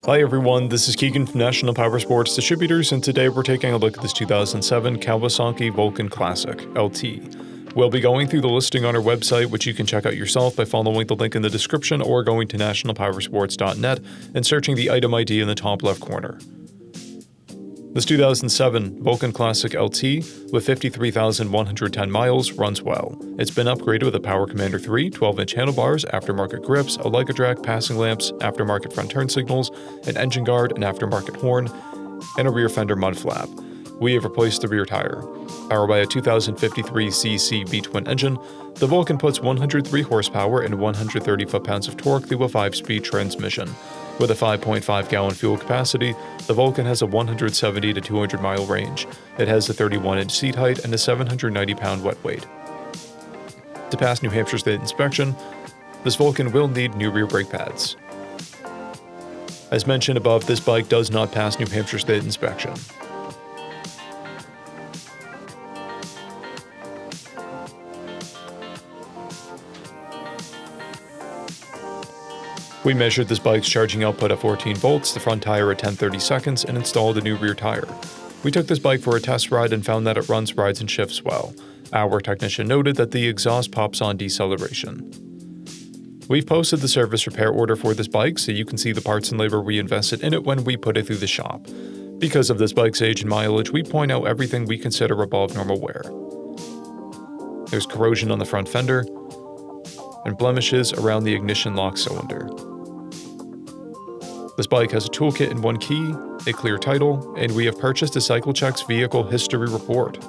Hi everyone, this is Keegan from National Powersports Distributors, and today we're taking a look at this 2007 Kawasaki VULCAN Classic LT. We'll be going through the listing on our website, which you can check out yourself by following the link in the description or going to nationalpowersports.net and searching the item ID in the top left corner. This 2007 VULCAN Classic LT with 53,110 miles runs well. It's been upgraded with a Power Commander 3, 12-inch handlebars, aftermarket grips, a Lycra passing lamps, aftermarket front turn signals, an engine guard, an aftermarket horn, and a rear fender mud flap. We have replaced the rear tire. Powered by a 2053cc V-twin engine, the VULCAN puts 103 horsepower and 130 foot-pounds of torque through a 5-speed transmission. With a 5.5-gallon fuel capacity, the VULCAN has a 170 to 200-mile range. It has a 31-inch seat height and a 790-pound wet weight. To pass New Hampshire State inspection, this VULCAN will need new rear brake pads. As mentioned above, this bike does not pass New Hampshire State inspection. We measured this bike's charging output at 14 volts, the front tire at 10-30 seconds, and installed a new rear tire. We took this bike for a test ride and found that it runs, rides, and shifts well. Our technician noted that the exhaust pops on deceleration. We've posted the service repair order for this bike so you can see the parts and labor we invested in it when we put it through the shop. Because of this bike's age and mileage, we point out everything we consider above normal wear. There's corrosion on the front fender and blemishes around the ignition lock cylinder. This bike has a toolkit and one key, a clear title, and we have purchased a CycleCheck's vehicle history report.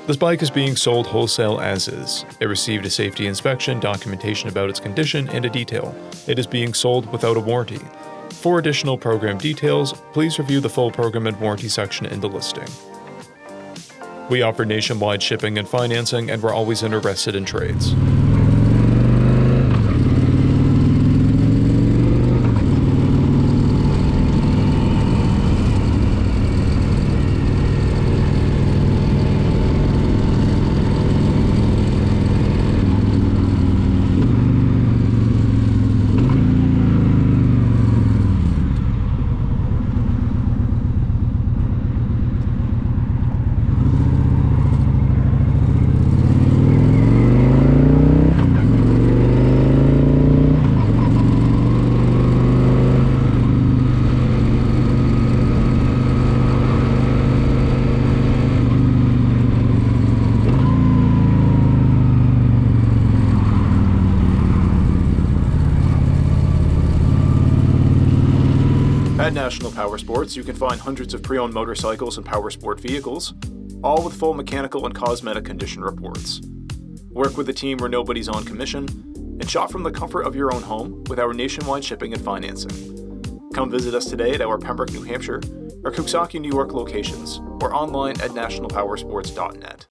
This bike is being sold wholesale as is. It received a safety inspection, documentation about its condition, and a detail. It is being sold without a warranty. For additional program details, please review the full program and warranty section in the listing. We offer nationwide shipping and financing, and we're always interested in trades. At National Powersports, you can find hundreds of pre-owned motorcycles and powersport vehicles, all with full mechanical and cosmetic condition reports. Work with a team where nobody's on commission, and shop from the comfort of your own home with our nationwide shipping and financing. Come visit us today at our Pembroke, New Hampshire, or KAWASAKI, New York locations, or online at nationalpowersports.net.